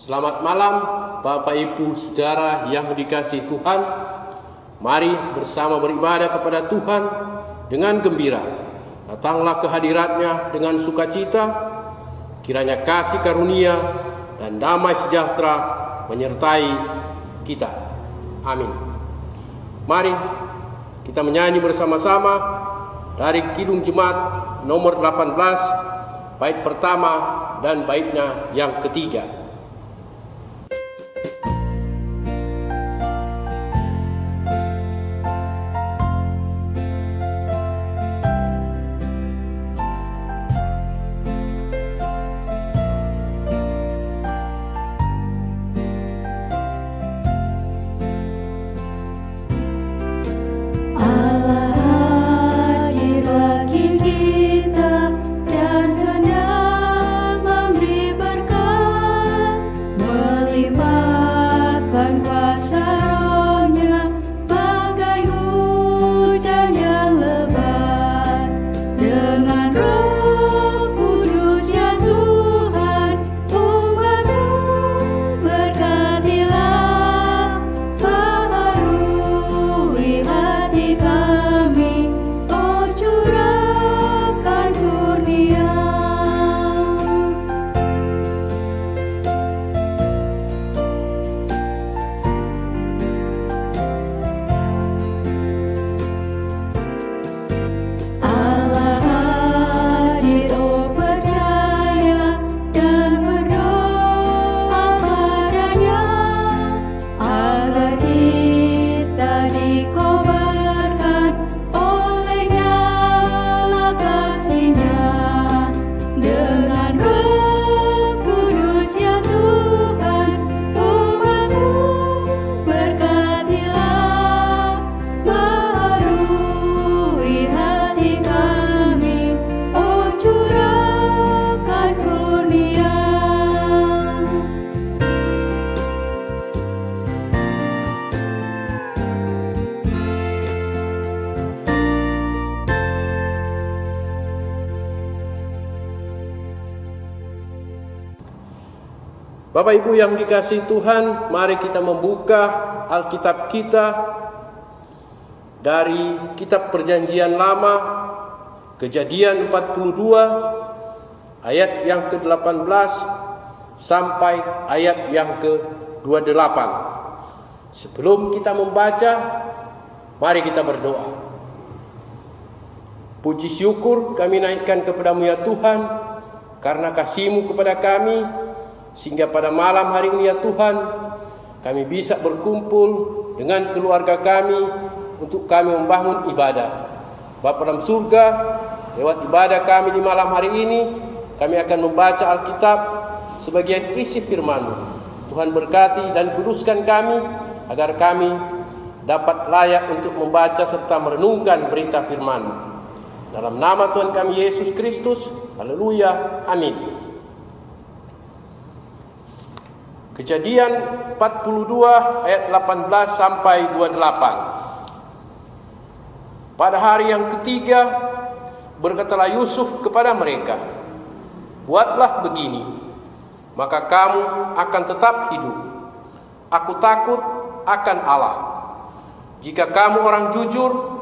Selamat malam Bapak Ibu Saudara yang dikasihi Tuhan. Mari bersama beribadah kepada Tuhan dengan gembira. Datanglah ke hadirat-Nya dengan sukacita. Kiranya kasih karunia dan damai sejahtera menyertai kita. Amin. Mari kita menyanyi bersama-sama dari Kidung Jemaat nomor 18, bait pertama dan baitnya yang ketiga. Bapak Ibu yang dikasihi Tuhan, mari kita membuka Alkitab kita dari Kitab Perjanjian Lama, Kejadian 42, ayat yang ke-18 sampai ayat yang ke-28. Sebelum kita membaca, mari kita berdoa. Puji syukur kami naikkan kepada-Mu ya Tuhan, karena kasih-Mu kepada kami, sehingga pada malam hari ini ya Tuhan, kami bisa berkumpul dengan keluarga kami untuk kami membangun ibadah. Bapa dalam surga, lewat ibadah kami di malam hari ini, kami akan membaca Alkitab sebagian isi firman-Mu. Tuhan berkati dan kuduskan kami, agar kami dapat layak untuk membaca serta merenungkan berita firman-Mu. Dalam nama Tuhan kami Yesus Kristus, haleluya, amin. Kejadian 42 ayat 18 sampai 28. Pada hari yang ketiga berkatalah Yusuf kepada mereka, buatlah begini, maka kamu akan tetap hidup. Aku takut akan Allah. Jika kamu orang jujur,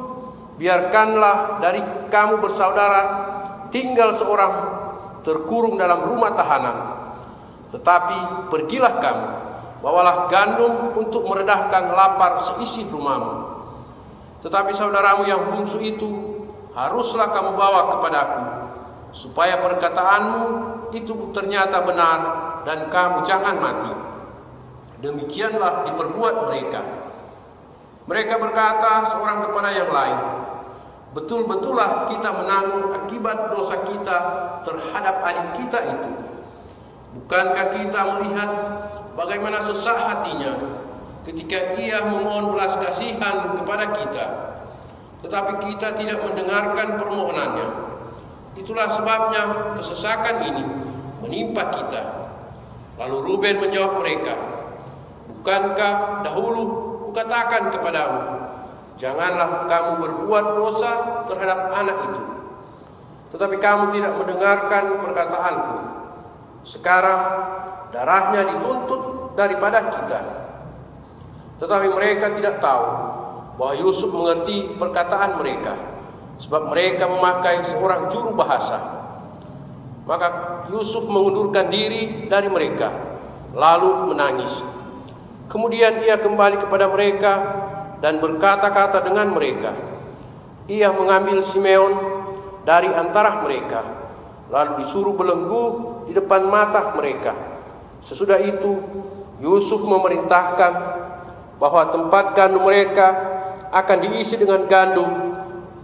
biarkanlah dari kamu bersaudara tinggal seorang terkurung dalam rumah tahanan. Tetapi pergilah kamu, bawalah gandum untuk meredahkan lapar seisi rumahmu. Tetapi saudaramu yang bungsu itu haruslah kamu bawa kepadaku, supaya perkataanmu itu ternyata benar dan kamu jangan mati. Demikianlah diperbuat mereka. Mereka berkata seorang kepada yang lain, betul-betullah kita menanggung akibat dosa kita terhadap adik kita itu. Bukankah kita melihat bagaimana sesak hatinya ketika ia memohon belas kasihan kepada kita, tetapi kita tidak mendengarkan permohonannya. Itulah sebabnya kesesakan ini menimpa kita. Lalu Ruben menjawab mereka, bukankah dahulu kukatakan kepadamu, janganlah kamu berbuat dosa terhadap anak itu. Tetapi kamu tidak mendengarkan perkataanku. Sekarang darahnya dituntut daripada kita. Tetapi mereka tidak tahu bahwa Yusuf mengerti perkataan mereka, sebab mereka memakai seorang juru bahasa. Maka Yusuf mengundurkan diri dari mereka, lalu menangis. Kemudian ia kembali kepada mereka dan berkata-kata dengan mereka. Ia mengambil Simeon dari antara mereka, lalu disuruh belenggu di depan mata mereka. Sesudah itu Yusuf memerintahkan bahwa tempat gandum mereka akan diisi dengan gandum,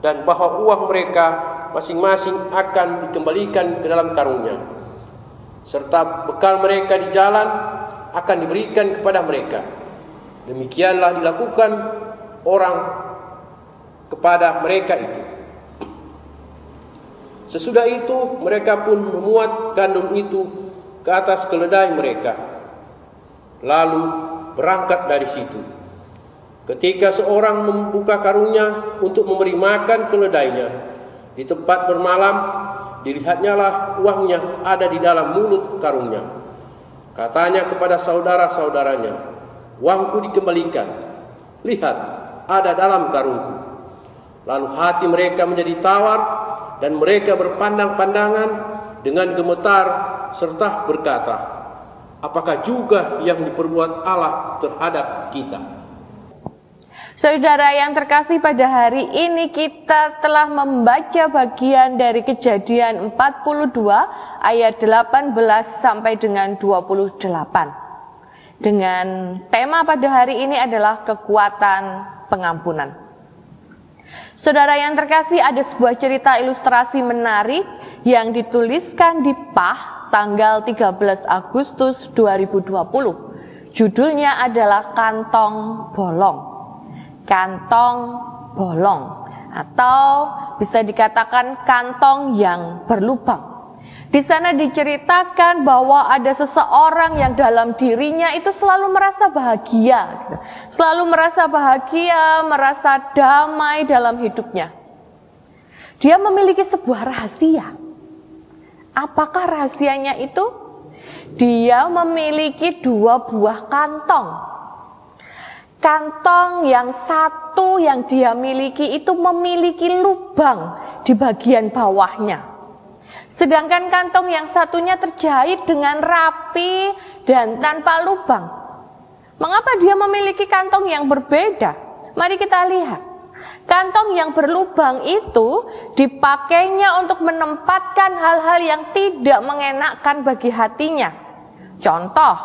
dan bahwa uang mereka masing-masing akan dikembalikan ke dalam karungnya, serta bekal mereka di jalan akan diberikan kepada mereka. Demikianlah dilakukan orang kepada mereka itu. Sesudah itu mereka pun memuat gandum itu ke atas keledai mereka, lalu berangkat dari situ. Ketika seorang membuka karungnya untuk memberi makan keledainya di tempat bermalam, dilihatnyalah uangnya ada di dalam mulut karungnya. Katanya kepada saudara-saudaranya, "Uangku dikembalikan. Lihat, ada dalam karungku." Lalu hati mereka menjadi tawar dan mereka berpandang-pandangan dengan gemetar serta berkata, "Apakah juga yang diperbuat Allah terhadap kita?" Saudara yang terkasih, pada hari ini kita telah membaca bagian dari Kejadian 42 ayat 18 sampai dengan 28. Dengan tema pada hari ini adalah kekuatan pengampunan. Saudara yang terkasih, ada sebuah cerita ilustrasi menarik yang dituliskan di PAH tanggal 13 Agustus 2020. Judulnya adalah Kantong Bolong. Kantong bolong, atau bisa dikatakan kantong yang berlubang. Di sana diceritakan bahwa ada seseorang yang dalam dirinya itu selalu merasa bahagia, selalu merasa bahagia, merasa damai dalam hidupnya. Dia memiliki sebuah rahasia. Apakah rahasianya itu? Dia memiliki 2 buah kantong. Kantong yang satu yang dia miliki itu memiliki lubang di bagian bawahnya. Sedangkan kantong yang satunya terjahit dengan rapi dan tanpa lubang. Mengapa dia memiliki kantong yang berbeda? Mari kita lihat. Kantong yang berlubang itu dipakainya untuk menempatkan hal-hal yang tidak mengenakkan bagi hatinya. Contoh,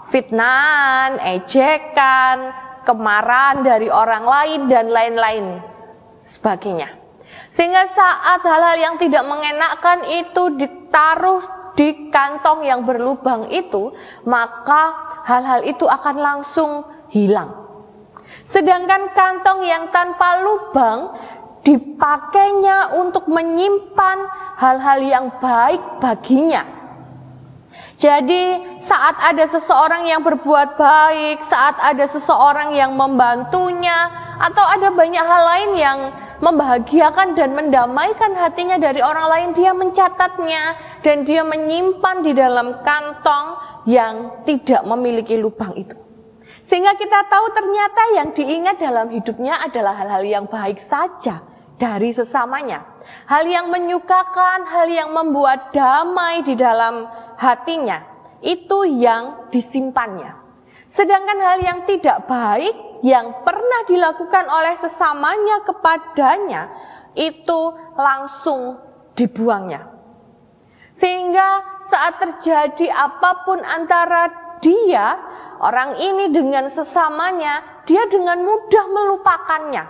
fitnahan, ejekan, kemarahan dari orang lain dan lain-lain sebagainya. Sehingga saat hal-hal yang tidak mengenakkan itu ditaruh di kantong yang berlubang itu, maka hal-hal itu akan langsung hilang. Sedangkan kantong yang tanpa lubang dipakainya untuk menyimpan hal-hal yang baik baginya. Jadi saat ada seseorang yang berbuat baik, saat ada seseorang yang membantunya, atau ada banyak hal lain yang membahagiakan dan mendamaikan hatinya dari orang lain, dia mencatatnya dan dia menyimpan di dalam kantong yang tidak memiliki lubang itu. Sehingga kita tahu ternyata yang diingat dalam hidupnya adalah hal-hal yang baik saja dari sesamanya. Hal yang menyukakan, hal yang membuat damai di dalam hatinya, itu yang disimpannya. Sedangkan hal yang tidak baik yang pernah dilakukan oleh sesamanya kepadanya, itu langsung dibuangnya. Sehingga saat terjadi apapun antara dia, orang ini dengan sesamanya, dia dengan mudah melupakannya.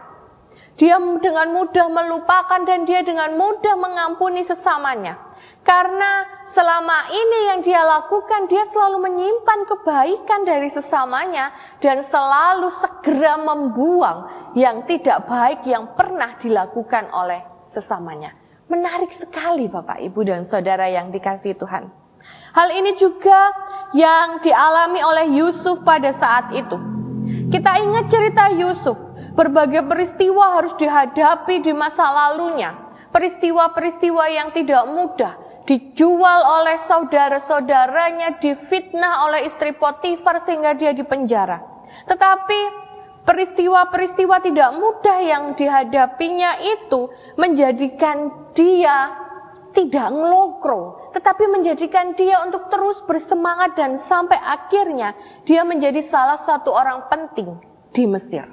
Dia dengan mudah melupakan dan dia dengan mudah mengampuni sesamanya. Karena selama ini yang dia lakukan, dia selalu menyimpan kebaikan dari sesamanya dan selalu segera membuang yang tidak baik yang pernah dilakukan oleh sesamanya. Menarik sekali Bapak, Ibu, dan Saudara yang dikasihi Tuhan. Hal ini juga yang dialami oleh Yusuf pada saat itu. Kita ingat cerita Yusuf, berbagai peristiwa harus dihadapi di masa lalunya. Peristiwa-peristiwa yang tidak mudah. dijual oleh saudara-saudaranya, difitnah oleh istri Potifar sehingga dia dipenjara. Tetapi peristiwa-peristiwa tidak mudah yang dihadapinya itu menjadikan dia tidak ngelokro, tetapi menjadikan dia untuk terus bersemangat dan sampai akhirnya dia menjadi salah satu orang penting di Mesir.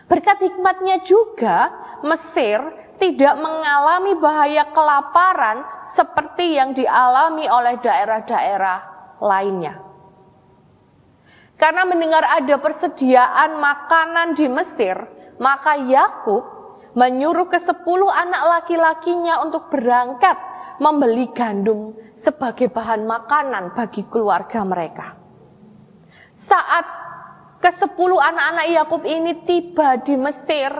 Berkat hikmatnya juga Mesir tidak mengalami bahaya kelaparan seperti yang dialami oleh daerah-daerah lainnya. Karena mendengar ada persediaan makanan di Mesir, maka Yakub menyuruh ke-10 anak laki-lakinya untuk berangkat membeli gandum sebagai bahan makanan bagi keluarga mereka. Saat ke-10 anak-anak Yakub ini tiba di Mesir,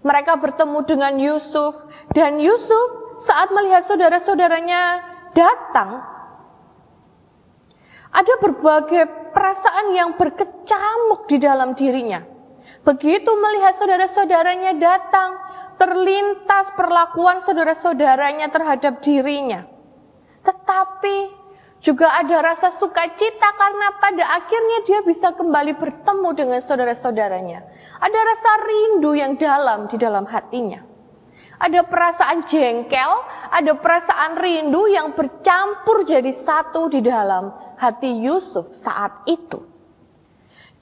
mereka bertemu dengan Yusuf, dan Yusuf saat melihat saudara-saudaranya datang, ada berbagai perasaan yang berkecamuk di dalam dirinya. Begitu melihat saudara-saudaranya datang, terlintas perlakuan saudara-saudaranya terhadap dirinya. Tetapi juga ada rasa sukacita karena pada akhirnya dia bisa kembali bertemu dengan saudara-saudaranya. Ada rasa rindu yang dalam di dalam hatinya. Ada perasaan jengkel, ada perasaan rindu yang bercampur jadi satu di dalam hati Yusuf saat itu.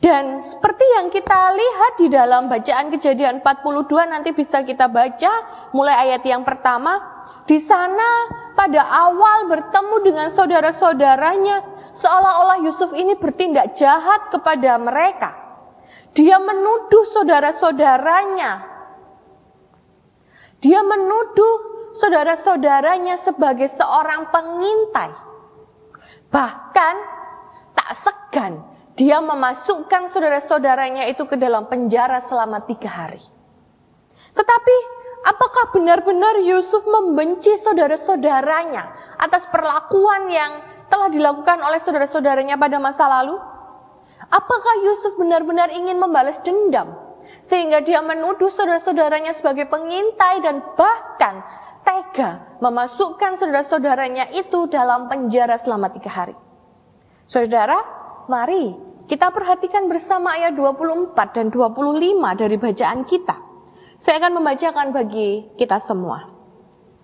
Dan seperti yang kita lihat di dalam bacaan Kejadian 42, nanti bisa kita baca mulai ayat yang pertama. Di sana pada awal bertemu dengan saudara-saudaranya, seolah-olah Yusuf ini bertindak jahat kepada mereka. Dia menuduh saudara-saudaranya. Dia menuduh saudara-saudaranya sebagai seorang pengintai. Bahkan tak segan dia memasukkan saudara-saudaranya itu ke dalam penjara selama 3 hari. Tetapi apakah benar-benar Yusuf membenci saudara-saudaranya atas perlakuan yang telah dilakukan oleh saudara-saudaranya pada masa lalu? Apakah Yusuf benar-benar ingin membalas dendam sehingga dia menuduh saudara-saudaranya sebagai pengintai dan bahkan tega memasukkan saudara-saudaranya itu dalam penjara selama 3 hari? Saudara, mari kita perhatikan bersama ayat 24 dan 25 dari bacaan kita. Saya akan membacakan bagi kita semua.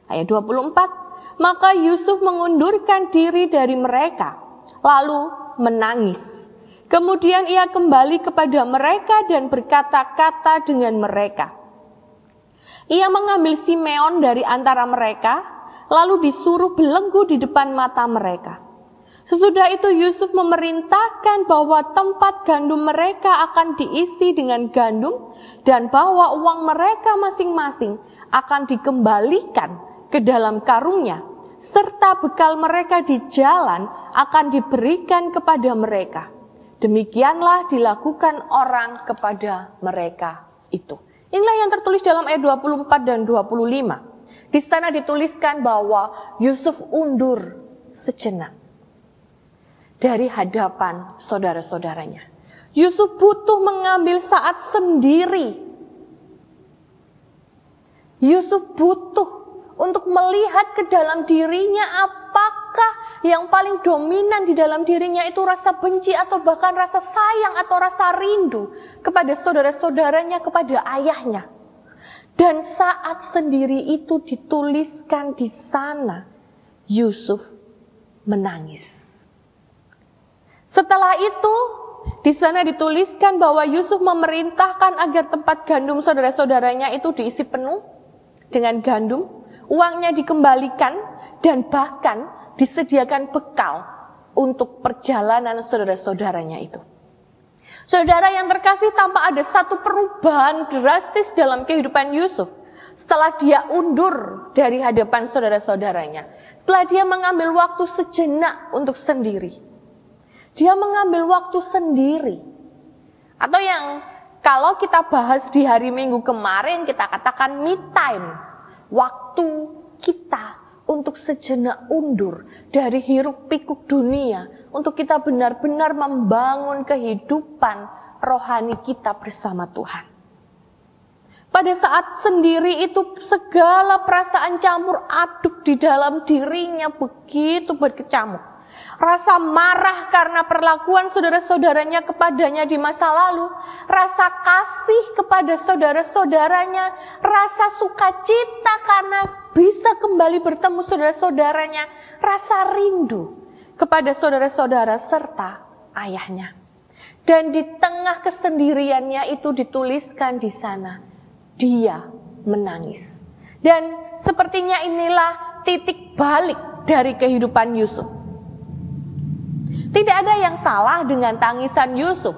Ayat 24, maka Yusuf mengundurkan diri dari mereka, lalu menangis. Kemudian ia kembali kepada mereka dan berkata-kata dengan mereka. Ia mengambil Simeon dari antara mereka, lalu disuruh belenggu di depan mata mereka. Sesudah itu Yusuf memerintahkan bahwa tempat gandum mereka akan diisi dengan gandum dan bahwa uang mereka masing-masing akan dikembalikan ke dalam karungnya, serta bekal mereka di jalan akan diberikan kepada mereka. Demikianlah dilakukan orang kepada mereka itu. Inilah yang tertulis dalam ayat 24 dan 25. Di sana dituliskan bahwa Yusuf undur sejenak dari hadapan saudara-saudaranya. Yusuf butuh mengambil saat sendiri. Yusuf butuh untuk melihat ke dalam dirinya apakah yang paling dominan di dalam dirinya itu rasa benci atau bahkan rasa sayang atau rasa rindu kepada saudara-saudaranya, kepada ayahnya. Dan saat sendiri itu dituliskan di sana, Yusuf menangis. Setelah itu, di sana dituliskan bahwa Yusuf memerintahkan agar tempat gandum saudara-saudaranya itu diisi penuh dengan gandum, uangnya dikembalikan, dan bahkan disediakan bekal untuk perjalanan saudara-saudaranya itu. Saudara yang terkasih, tampak ada satu perubahan drastis dalam kehidupan Yusuf setelah dia undur dari hadapan saudara-saudaranya. Setelah dia mengambil waktu sejenak untuk sendiri. Dia mengambil waktu sendiri. Atau yang kalau kita bahas di hari Minggu kemarin, kita katakan me time. Waktu kita untuk sejenak undur dari hiruk pikuk dunia. Untuk kita benar-benar membangun kehidupan rohani kita bersama Tuhan. Pada saat sendiri itu segala perasaan campur aduk di dalam dirinya begitu berkecamuk. Rasa marah karena perlakuan saudara-saudaranya kepadanya di masa lalu, rasa kasih kepada saudara-saudaranya, rasa sukacita karena bisa kembali bertemu saudara-saudaranya, rasa rindu kepada saudara-saudara serta ayahnya. Dan di tengah kesendiriannya itu dituliskan di sana, dia menangis. Dan sepertinya inilah titik balik dari kehidupan Yusuf. Tidak ada yang salah dengan tangisan Yusuf.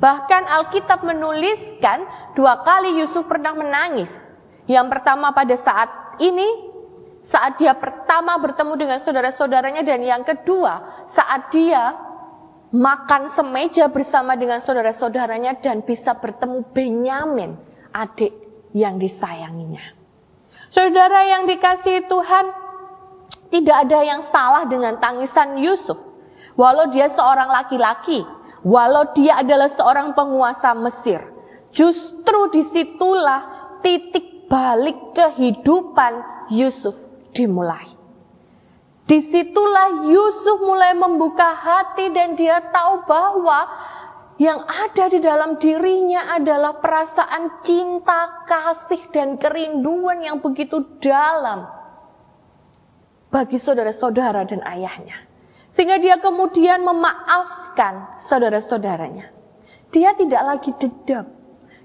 Bahkan Alkitab menuliskan 2 kali Yusuf pernah menangis. Yang pertama pada saat ini, saat dia pertama bertemu dengan saudara-saudaranya, dan yang kedua saat dia makan semeja bersama dengan saudara-saudaranya dan bisa bertemu Benyamin, adik yang disayanginya. Saudara yang dikasihi Tuhan, tidak ada yang salah dengan tangisan Yusuf. Walau dia seorang laki-laki, walau dia adalah seorang penguasa Mesir, justru disitulah titik balik kehidupan Yusuf dimulai. Disitulah Yusuf mulai membuka hati dan dia tahu bahwa yang ada di dalam dirinya adalah perasaan cinta, kasih, dan kerinduan yang begitu dalam bagi saudara-saudara dan ayahnya. Sehingga dia kemudian memaafkan saudara-saudaranya. Dia tidak lagi dendam.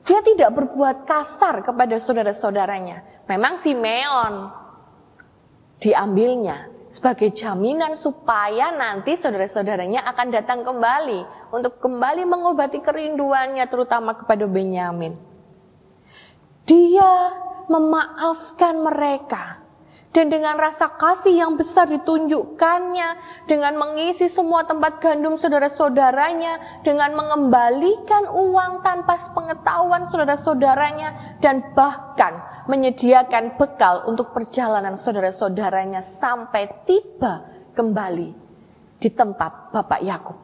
Dia tidak berbuat kasar kepada saudara-saudaranya. Memang Simeon diambilnya sebagai jaminan supaya nanti saudara-saudaranya akan datang kembali untuk kembali mengobati kerinduannya terutama kepada Benyamin. Dia memaafkan mereka. Dan dengan rasa kasih yang besar ditunjukkannya, dengan mengisi semua tempat gandum saudara-saudaranya, dengan mengembalikan uang tanpa pengetahuan saudara-saudaranya, dan bahkan menyediakan bekal untuk perjalanan saudara-saudaranya sampai tiba kembali di tempat Bapak Yakub.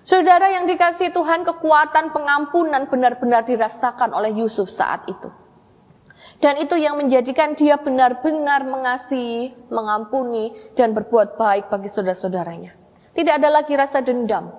Saudara yang dikasihi Tuhan, kekuatan pengampunan benar-benar dirasakan oleh Yusuf saat itu. Dan itu yang menjadikan dia benar-benar mengasihi, mengampuni, dan berbuat baik bagi saudara-saudaranya. Tidak ada lagi rasa dendam,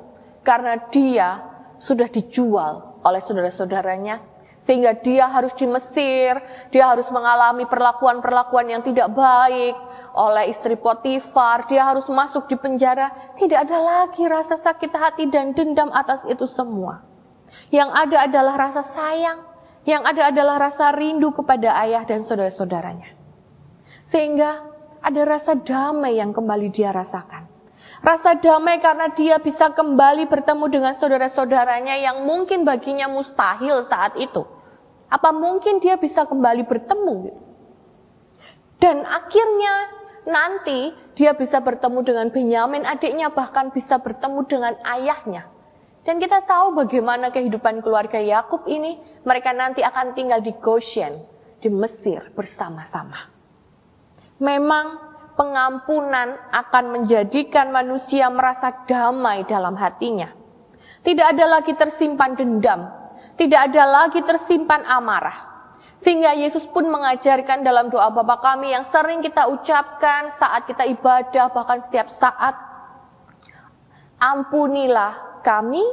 karena dia sudah dijual oleh saudara-saudaranya, sehingga dia harus di Mesir, dia harus mengalami perlakuan-perlakuan yang tidak baik oleh istri Potifar, dia harus masuk di penjara. Tidak ada lagi rasa sakit hati dan dendam atas itu semua. Yang ada adalah rasa sayang, yang ada adalah rasa rindu kepada ayah dan saudara-saudaranya. Sehingga ada rasa damai yang kembali dia rasakan. Rasa damai karena dia bisa kembali bertemu dengan saudara-saudaranya yang mungkin baginya mustahil saat itu. Apa mungkin dia bisa kembali bertemu? Dan akhirnya nanti dia bisa bertemu dengan Benyamin adiknya, bahkan bisa bertemu dengan ayahnya. Dan kita tahu bagaimana kehidupan keluarga Yakub ini, mereka nanti akan tinggal di Goshen, di Mesir bersama-sama. Memang pengampunan akan menjadikan manusia merasa damai dalam hatinya. Tidak ada lagi tersimpan dendam, tidak ada lagi tersimpan amarah. Sehingga Yesus pun mengajarkan dalam doa Bapa kami yang sering kita ucapkan saat kita ibadah, bahkan setiap saat. Ampunilah kami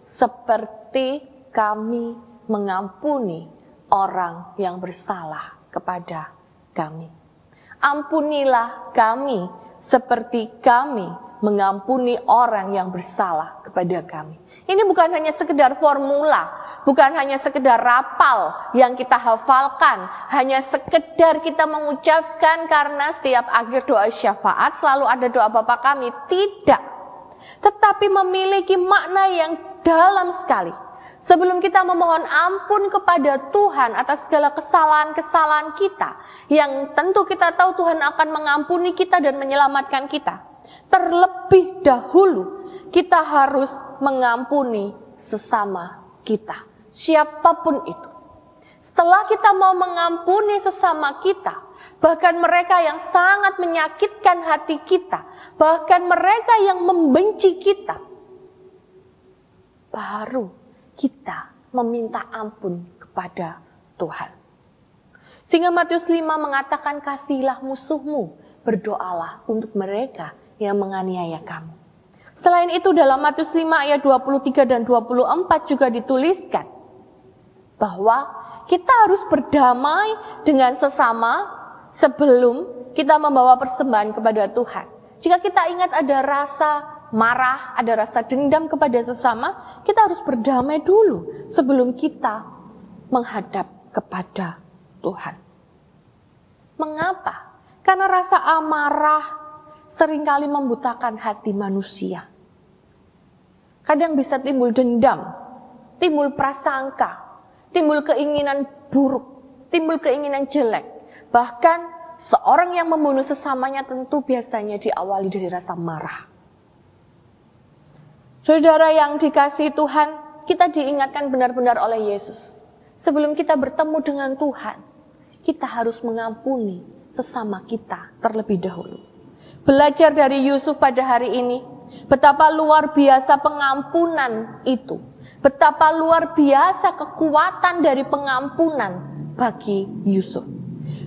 seperti kami mengampuni orang yang bersalah kepada kami. Ampunilah kami seperti kami mengampuni orang yang bersalah kepada kami. Ini bukan hanya sekedar formula, bukan hanya sekedar rapal yang kita hafalkan, hanya sekedar kita mengucapkan karena setiap akhir doa syafaat selalu ada doa Bapa kami. Tidak. Tetapi memiliki makna yang dalam sekali. Sebelum kita memohon ampun kepada Tuhan atas segala kesalahan-kesalahan kita, yang tentu kita tahu Tuhan akan mengampuni kita dan menyelamatkan kita, terlebih dahulu kita harus mengampuni sesama kita, siapapun itu. Setelah kita mau mengampuni sesama kita, bahkan mereka yang sangat menyakitkan hati kita, bahkan mereka yang membenci kita, baru kita meminta ampun kepada Tuhan. Sehingga Matius 5 mengatakan, kasihilah musuhmu, berdoalah untuk mereka yang menganiaya kamu. Selain itu dalam Matius 5 ayat 23 dan 24 juga dituliskan bahwa kita harus berdamai dengan sesama sebelum kita membawa persembahan kepada Tuhan. Jika kita ingat ada rasa marah, ada rasa dendam kepada sesama, kita harus berdamai dulu sebelum kita menghadap kepada Tuhan. Mengapa? Karena rasa amarah seringkali membutakan hati manusia. Kadang bisa timbul dendam, timbul prasangka, timbul keinginan buruk, timbul keinginan jelek. Bahkan seorang yang membunuh sesamanya tentu biasanya diawali dari rasa marah. Saudara yang dikasihi Tuhan, kita diingatkan benar-benar oleh Yesus. Sebelum kita bertemu dengan Tuhan, kita harus mengampuni sesama kita terlebih dahulu. Belajar dari Yusuf pada hari ini, betapa luar biasa pengampunan itu. Betapa luar biasa kekuatan dari pengampunan bagi Yusuf.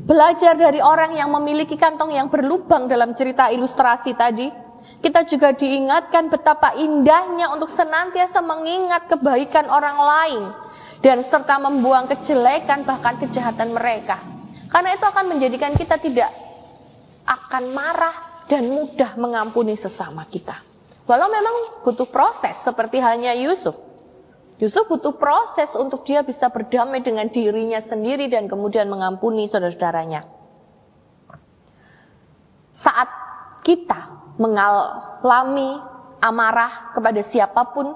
Belajar dari orang yang memiliki kantong yang berlubang dalam cerita ilustrasi tadi, kita juga diingatkan betapa indahnya untuk senantiasa mengingat kebaikan orang lain dan serta membuang kejelekan bahkan kejahatan mereka. Karena itu akan menjadikan kita tidak akan marah dan mudah mengampuni sesama kita. Walau memang butuh proses seperti halnya Yusuf. Yusuf butuh proses untuk dia bisa berdamai dengan dirinya sendiri dan kemudian mengampuni saudara-saudaranya. Saat kita mengalami amarah kepada siapapun,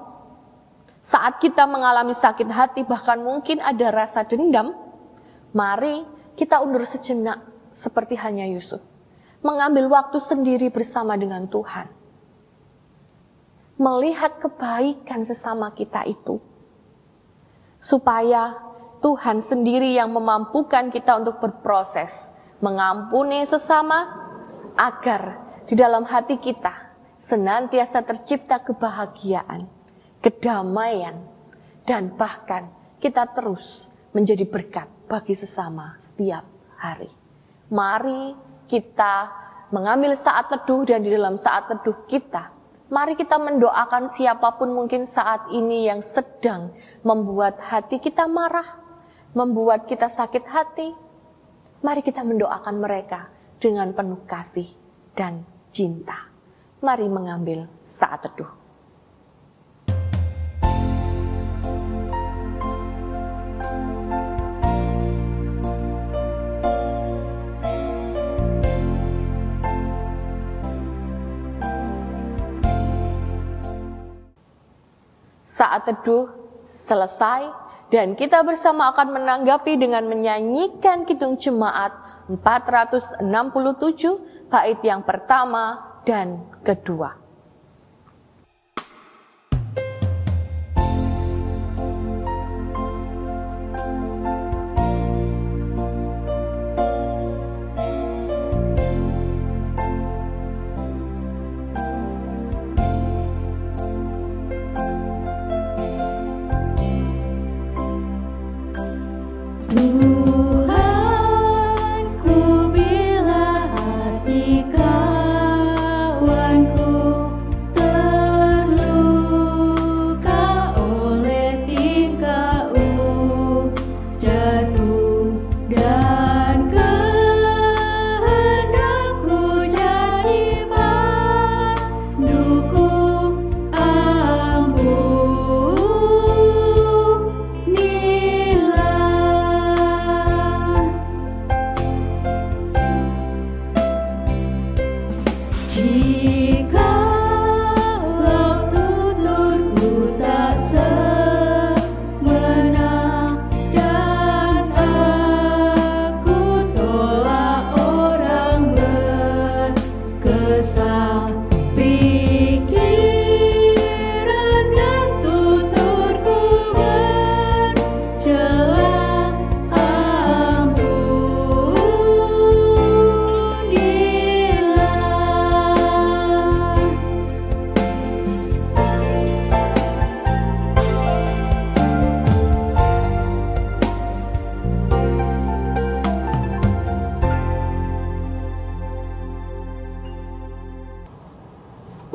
saat kita mengalami sakit hati, bahkan mungkin ada rasa dendam, mari kita undur sejenak seperti halnya Yusuf. Mengambil waktu sendiri bersama dengan Tuhan. Melihat kebaikan sesama kita itu. Supaya Tuhan sendiri yang memampukan kita untuk berproses. Mengampuni sesama agar di dalam hati kita senantiasa tercipta kebahagiaan, kedamaian, dan bahkan kita terus menjadi berkat bagi sesama setiap hari. Mari kita mengambil saat teduh dan di dalam saat teduh kita, mari kita mendoakan siapapun mungkin saat ini yang sedang membuat hati kita marah, membuat kita sakit hati. Mari kita mendoakan mereka dengan penuh kasih dan cinta. Mari mengambil saat teduh. Saat teduh selesai dan kita bersama akan menanggapi dengan menyanyikan Kidung Jemaat 467 bait yang pertama dan kedua.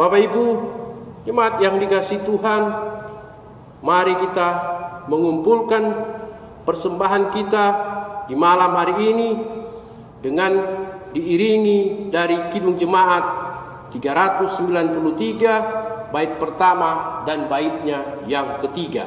Bapak Ibu, jemaat yang dikasihi Tuhan, mari kita mengumpulkan persembahan kita di malam hari ini dengan diiringi dari Kidung Jemaat 393 bait pertama dan baitnya yang ketiga.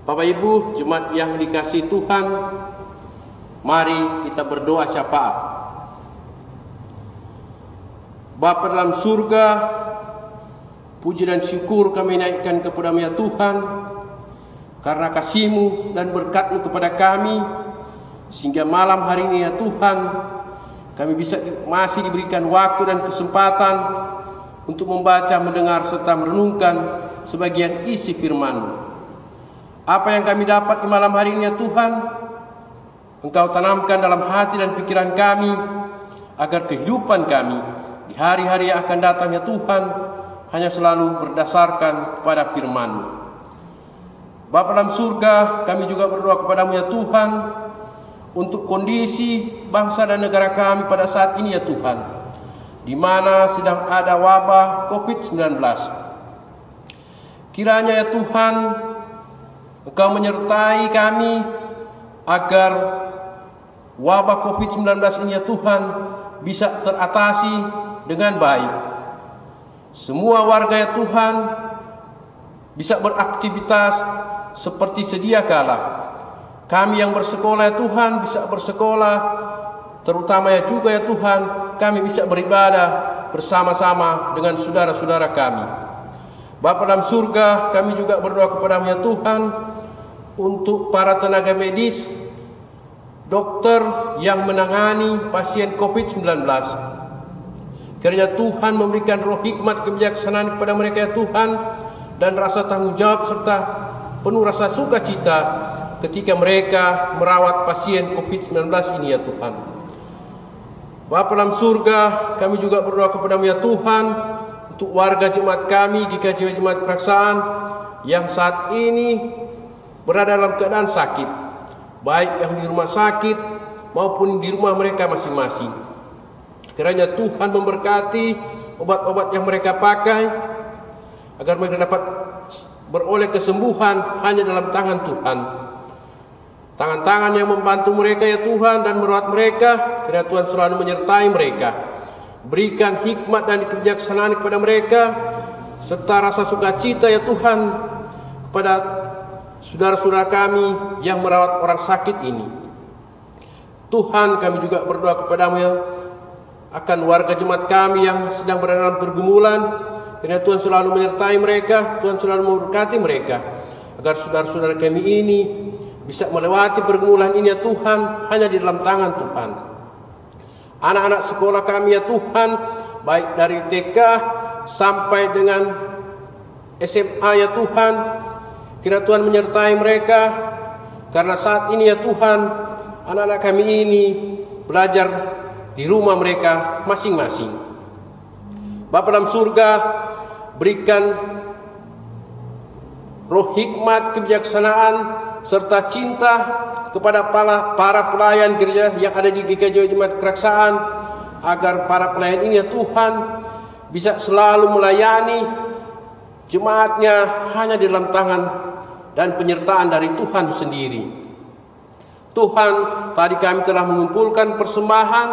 Bapak Ibu, jemaat yang dikasihi Tuhan, mari kita berdoa syafaat. Bapa dalam surga, puji dan syukur kami naikkan kepadamu ya Tuhan, karena kasih-Mu dan berkat-Mu kepada kami, sehingga malam hari ini ya Tuhan, kami bisa masih diberikan waktu dan kesempatan untuk membaca, mendengar, serta merenungkan sebagian isi firman-Mu. Apa yang kami dapat di malam hari ini ya Tuhan, Engkau tanamkan dalam hati dan pikiran kami, agar kehidupan kami di hari-hari yang akan datang ya Tuhan, hanya selalu berdasarkan kepada firman-Mu. Bapa dalam surga, kami juga berdoa kepadamu ya Tuhan, untuk kondisi bangsa dan negara kami pada saat ini ya Tuhan, di mana sedang ada wabah COVID-19. Kiranya ya Tuhan, Engkau menyertai kami agar wabah COVID-19 ini ya Tuhan bisa teratasi dengan baik. Semua warga ya Tuhan bisa beraktivitas seperti sedia kala. Kami yang bersekolah ya Tuhan bisa bersekolah, terutama ya juga ya Tuhan kami bisa beribadah bersama-sama dengan saudara-saudara kami. Bapa dalam surga, kami juga berdoa kepadamu ya Tuhan, untuk para tenaga medis, dokter yang menangani pasien COVID-19. Kiranya Tuhan memberikan roh hikmat kebijaksanaan kepada mereka ya Tuhan, dan rasa tanggung jawab serta penuh rasa sukacita ketika mereka merawat pasien COVID-19 ini ya Tuhan. Bapa dalam surga, kami juga berdoa kepadamu ya Tuhan, untuk warga jemaat kami di KJW Jemaat Keraksaan yang saat ini berada dalam keadaan sakit, baik yang di rumah sakit maupun di rumah mereka masing-masing. Kiranya Tuhan memberkati obat-obat yang mereka pakai, agar mereka dapat beroleh kesembuhan hanya dalam tangan Tuhan. Tangan-tangan yang membantu mereka ya Tuhan dan merawat mereka, kiranya Tuhan selalu menyertai mereka. Berikan hikmat dan kebijaksanaan kepada mereka, serta rasa sukacita ya Tuhan kepada saudara-saudara kami yang merawat orang sakit ini. Tuhan, kami juga berdoa kepadamu ya, akan warga jemaat kami yang sedang berada dalam pergumulan. Kiranya Tuhan selalu menyertai mereka, Tuhan selalu memberkati mereka, agar saudara-saudara kami ini bisa melewati pergumulan ini ya Tuhan, hanya di dalam tangan Tuhan. Anak-anak sekolah kami ya Tuhan, baik dari TK sampai dengan SMA ya Tuhan, kiranya Tuhan menyertai mereka, karena saat ini ya Tuhan, anak-anak kami ini belajar di rumah mereka masing-masing. Bapa dalam surga, berikan roh hikmat, kebijaksanaan, serta cinta kepada para pelayan gereja yang ada di GKJ Jemaat Keraksaan, agar para pelayan ini ya Tuhan bisa selalu melayani jemaatnya hanya di dalam tangan dan penyertaan dari Tuhan sendiri. Tuhan, tadi kami telah mengumpulkan persembahan.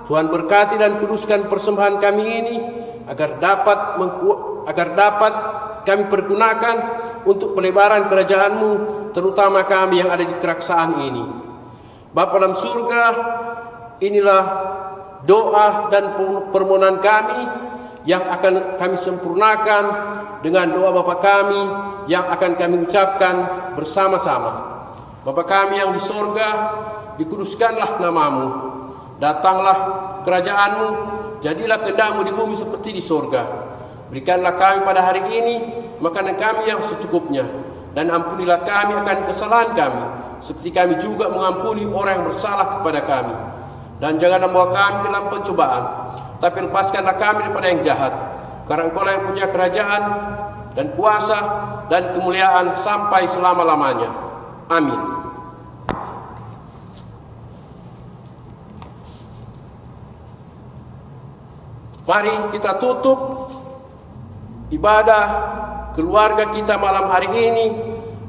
Tuhan berkati dan kuduskan persembahan kami ini, agar dapat kami pergunakan untuk pelebaran kerajaan-Mu, terutama kami yang ada di Keraksaan ini. Bapa dalam surga, inilah doa dan permohonan kami yang akan kami sempurnakan dengan doa Bapa kami yang akan kami ucapkan bersama-sama. Bapa kami yang di sorga, dikuduskanlah nama-Mu, datanglah kerajaan-Mu, jadilah kehendak-Mu di bumi seperti di sorga. Berikanlah kami pada hari ini makanan kami yang secukupnya, dan ampunilah kami akan kesalahan kami, seperti kami juga mengampuni orang yang bersalah kepada kami. Dan janganlah membawa kami ke dalam pencobaan, tapi lepaskanlah kami daripada yang jahat, karena Engkau lah yang punya kerajaan dan kuasa dan kemuliaan sampai selama-lamanya. Amin. Mari kita tutup ibadah keluarga kita malam hari ini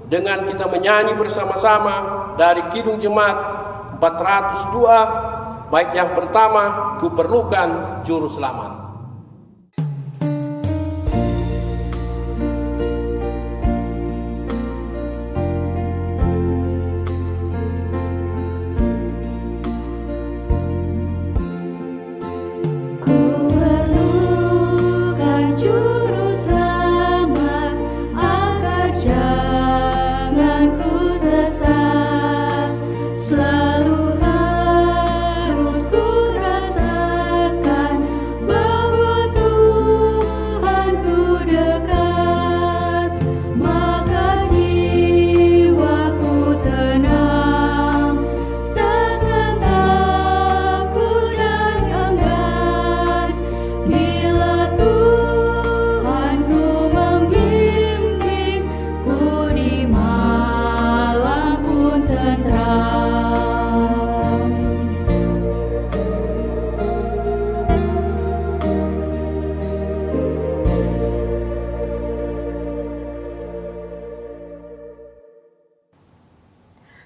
dengan kita menyanyi bersama-sama dari Kidung Jemaat 402, baik yang pertama, Ku Perlukan Juru Selamat.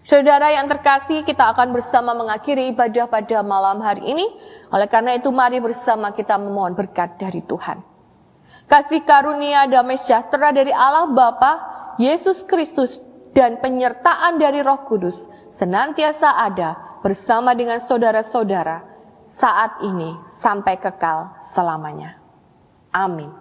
Saudara yang terkasih, kita akan bersama mengakhiri ibadah pada malam hari ini. Oleh karena itu, mari bersama kita memohon berkat dari Tuhan. Kasih karunia damai sejahtera dari Allah Bapa, Yesus Kristus, dan penyertaan dari Roh Kudus senantiasa ada bersama dengan saudara-saudara saat ini sampai kekal selamanya. Amin.